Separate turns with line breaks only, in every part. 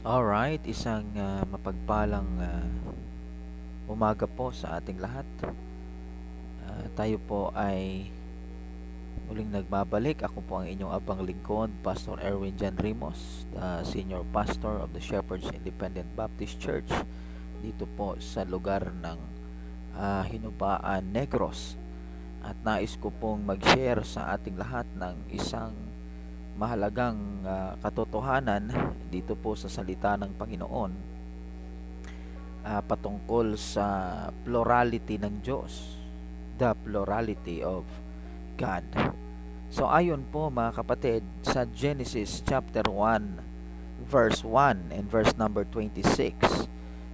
Alright, isang mapagpalang umaga po sa ating lahat. Tayo po ay muling nagbabalik. Ako po ang inyong abang lingkod, Pastor Erwin Jan Rimos, the Senior Pastor of the Shepherds Independent Baptist Church dito po sa lugar ng Hinubaan, Negros. At nais ko pong mag-share sa ating lahat ng isang mahalagang katotohanan dito po sa salita ng Panginoon patungkol sa plurality ng Diyos, the plurality of God. So ayon po mga kapatid sa Genesis chapter 1 verse 1 and verse number 26,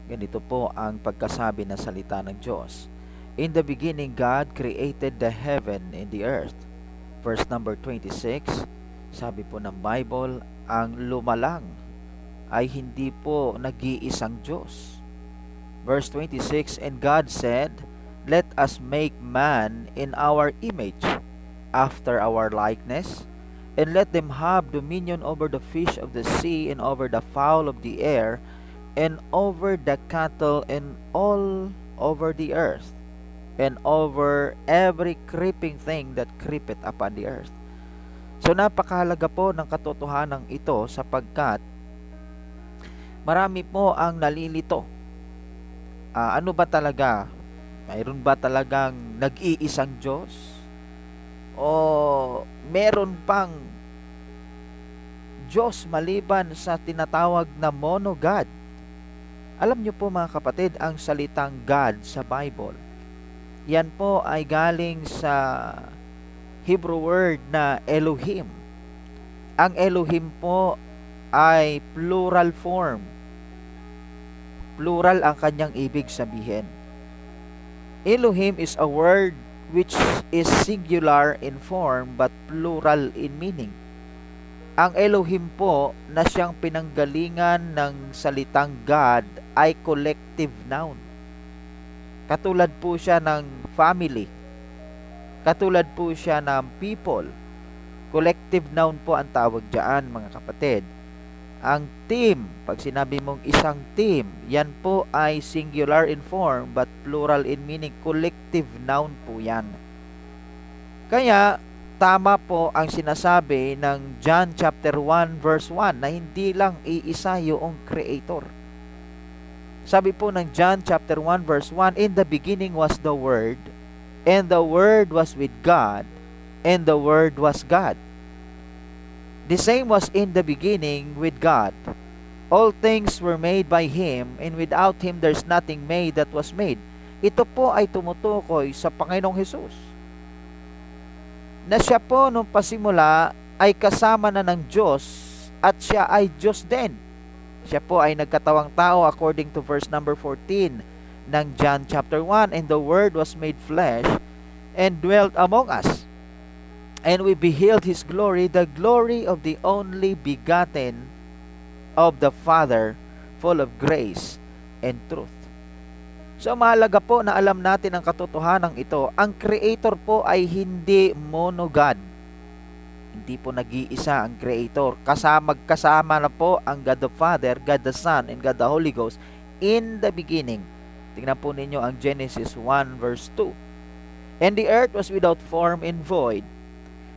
ganito po ang pagkasabi ng salita ng Diyos. In the beginning God created the heaven and the earth. Verse number 26, sabi po ng Bible, ang lumalang ay hindi po nag-iisang Diyos. Verse 26, and God said, let us make man in our image, after our likeness, and let them have dominion over the fish of the sea, and over the fowl of the air, and over the cattle, and all over the earth, and over every creeping thing that creepeth upon the earth. So napakahalaga po ng katotohanan ito sapagkat marami po ang nalilito. Ano ba talaga? Mayroon ba talagang nag-iisang Diyos? O meron pang Diyos maliban sa tinatawag na monogod? Alam niyo po mga kapatid, ang salitang God sa Bible, yan po ay galing sa Hebrew word na Elohim. Ang Elohim po ay plural form. Plural ang kanyang ibig sabihin. Elohim is a word which is singular in form but plural in meaning. Ang Elohim po na siyang pinanggalingan ng salitang God ay collective noun. Katulad po siya ng family. Katulad po siya ng people. Collective noun po ang tawag diyan mga kapatid. Ang team, pag sinabi mong isang team, yan po ay singular in form but plural in meaning. Collective noun po yan. Kaya tama po ang sinasabi ng John chapter 1 verse 1 na hindi lang iisa yung creator. Sabi po ng John chapter 1 verse 1, in the beginning was the Word, and the Word was with God, and the Word was God. The same was in the beginning with God. All things were made by Him, and without Him there's nothing made that was made. Ito po ay tumutukoy sa Panginoong Hesus, na siya po nung pasimula ay kasama na ng Diyos at siya ay Diyos din. Siya po ay nagkatawang tao according to verse number 14 ng John chapter 1, and the Word was made flesh and dwelt among us, and we beheld His glory, the glory of the only begotten of the Father, full of grace and truth. So mahalaga po na alam natin ang katotohanan ito. Ang Creator po ay hindi monogod. Hindi po nag-iisa ang Creator. Kasama na po ang God the Father, God the Son, and God the Holy Ghost in the beginning. Tingnan po ninyo ang Genesis 1 verse 2. And the earth was without form and void,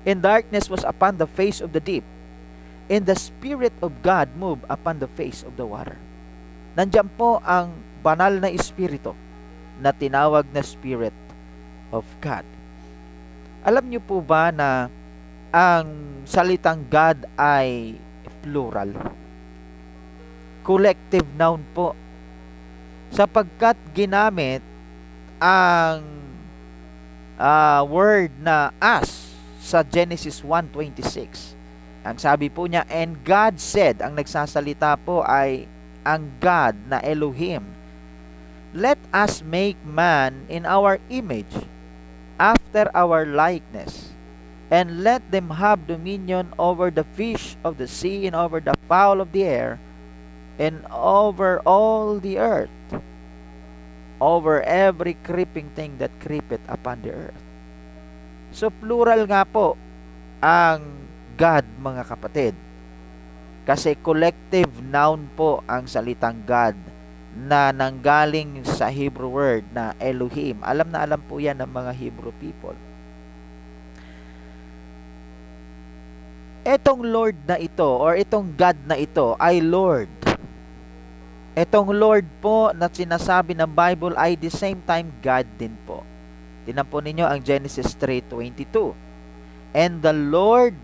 and darkness was upon the face of the deep, and the Spirit of God moved upon the face of the water. Nandiyan po ang banal na Espiritu na tinawag na Spirit of God. Alam niyo po ba na ang salitang God ay plural? Collective noun po. Sapagkat ginamit ang word na us sa Genesis 1:26. Ang sabi po niya, and God said, ang nagsasalita po ay ang God na Elohim, let us make man in our image, after our likeness, and let them have dominion over the fish of the sea, and over the fowl of the air, and over all the earth, over every creeping thing that creepeth upon the earth. So plural nga po ang God mga kapatid. Kasi collective noun po ang salitang God na nanggaling sa Hebrew word na Elohim. Alam na alam po yan ng mga Hebrew people. Etong Lord na ito or itong God na ito ay Lord. Etong Lord po na sinasabi ng Bible ay the same time God din po. Tingnan po ninyo ang Genesis 3:22. And the Lord,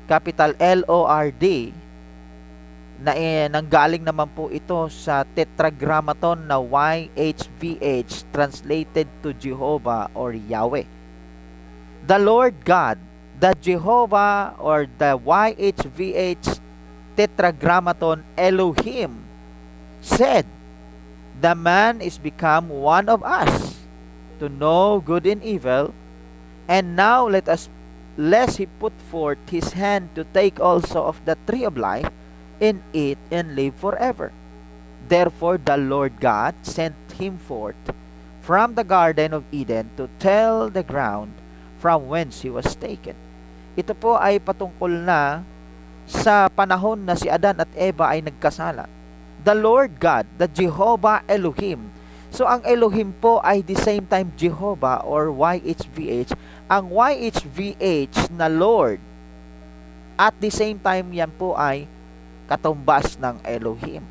capital L-O-R-D, na nanggaling naman po ito sa tetragrammaton na YHVH, translated to Jehovah or Yahweh. The Lord God, the Jehovah or the YHVH tetragrammaton Elohim said, the man is become one of us to know good and evil, and now lest he put forth his hand to take also of the tree of life and eat and live forever. Therefore the Lord God sent him forth from the Garden of Eden to till the ground from whence he was taken. Ito po ay patungkol na sa panahon na si Adan at Eva ay nagkasala. The Lord God, the Jehovah Elohim. So ang Elohim po ay the same time Jehovah or YHVH. Ang YHVH na Lord at the same time yan po ay katumbas ng Elohim.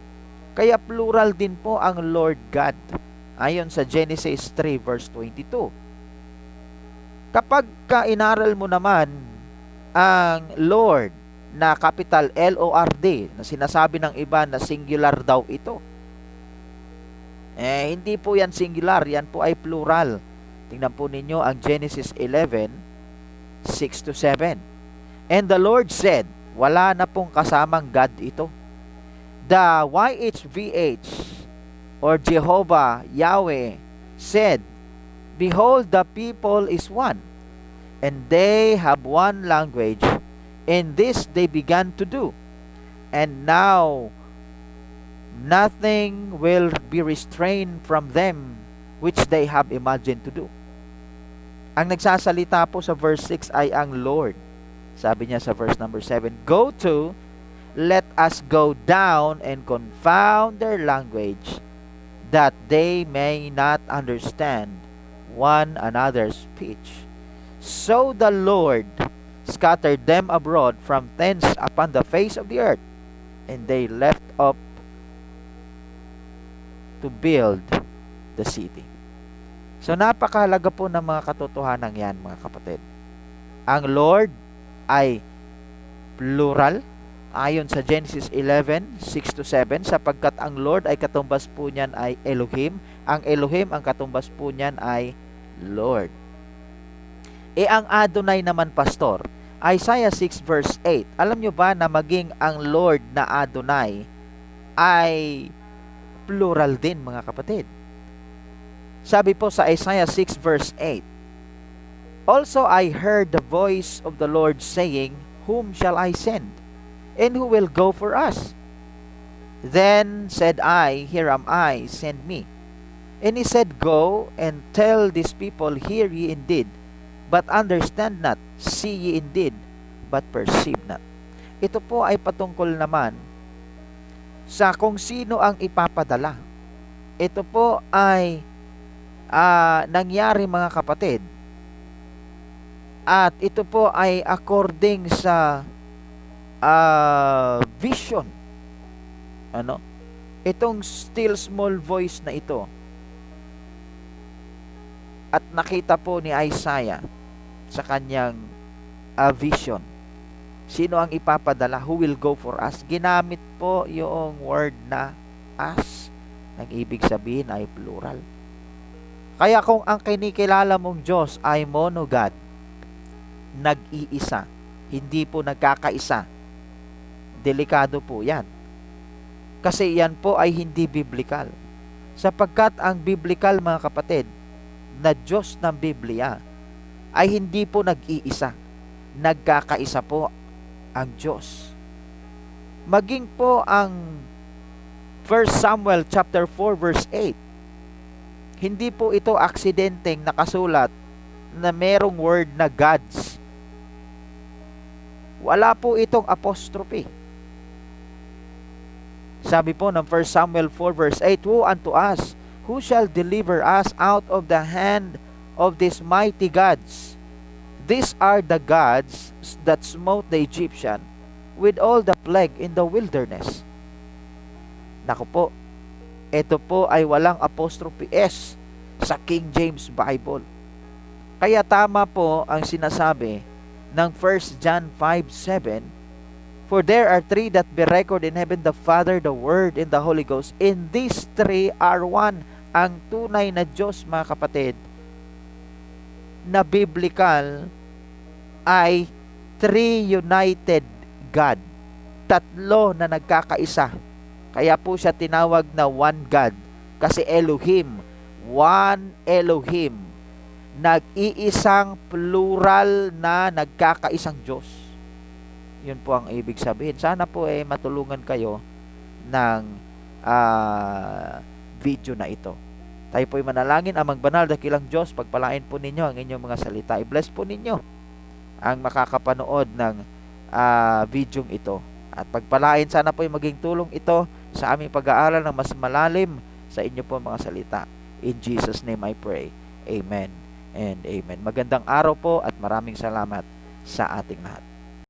Kaya plural din po ang Lord God ayon sa Genesis 3 verse 22. Kapag inaral mo naman ang Lord na capital L-O-R-D na sinasabi ng iba na singular daw ito, hindi po yan singular, yan po ay plural. Tingnan po ninyo ang Genesis 11, 6-7. And the Lord said, wala na pong kasamang God ito. The YHVH or Jehovah Yahweh said, behold, the people is one, and they have one language, and this they began to do. And now nothing will be restrained from them which they have imagined to do. Ang nagsasalita po sa verse 6 ay ang Lord. Sabi niya sa verse number 7, go to, let us go down and confound their language, that they may not understand one another's speech. So the Lord scattered them abroad from thence upon the face of the earth, and they left up to build the city. So napakahalaga po ng mga katotohanan yan, mga kapatid. Ang Lord ay plural ayon sa Genesis 11, 6-7, sapagkat ang Lord ay katumbas po niyan ay Elohim. Ang Elohim, ang katumbas po niyan ay Lord. Ang Adonai naman, pastor, Isaiah 6 verse 8. Alam nyo ba na maging ang Lord na Adonai ay plural din, mga kapatid? Sabi po sa Isaiah 6 verse 8, also I heard the voice of the Lord saying, whom shall I send? And who will go for us? Then said I, here am I, send me. And he said, go and tell these people, hear ye indeed, but understand not, see ye indeed, but perceive not. Ito po ay patungkol naman sa kung sino ang ipapadala. Ito po ay nangyari, mga kapatid. At ito po ay according sa vision. Itong still small voice na ito. At nakita po ni Isaiah sa kanyang vision. Sino ang ipapadala? Who will go for us? Ginamit po yung word na us. Ang ibig sabihin ay plural. Kaya kung ang kinikilala mong Diyos ay monogod, nag-iisa, hindi po nagkakaisa, delikado po yan. Kasi yan po ay hindi biblical. Sapagkat ang biblical, mga kapatid, na Diyos ng Biblia ay hindi po nag-iisa. Nagkakaisa po ang Diyos. Maging po ang 1 Samuel chapter 4 verse 8, hindi po ito aksidenteng nakasulat na merong word na gods. Wala po itong apostrophe. Sabi po ng 1 Samuel 4 verse 8, Woe unto us, who shall deliver us out of the hand of these mighty gods? These are the gods that smote the Egyptian with all the plague in the wilderness. Naku po, ito po ay walang apostrophe S sa King James Bible. Kaya tama po ang sinasabi ng 1 John 5:7, For there are three that be record in heaven, the Father, the Word, and the Holy Ghost. In these three are one. Ang tunay na Diyos, mga kapatid, na biblical ay three united God. Tatlo na nagkakaisa. Kaya po siya tinawag na one God. Kasi Elohim, one Elohim, nag-iisang plural na nagkakaisang Diyos. Yun po ang ibig sabihin. Sana po matulungan kayo ng video na ito. Tayo po'y manalangin. Amang banal, dakilang Diyos, pagpalain po ninyo ang inyong mga salita. I-bless po ninyo ang makakapanood ng video ito. At pagpalain, sana po'y maging tulong ito sa aming pag-aaral ng mas malalim sa inyo po mga salita. In Jesus' name I pray. Amen and amen. Magandang araw po at maraming salamat sa ating lahat.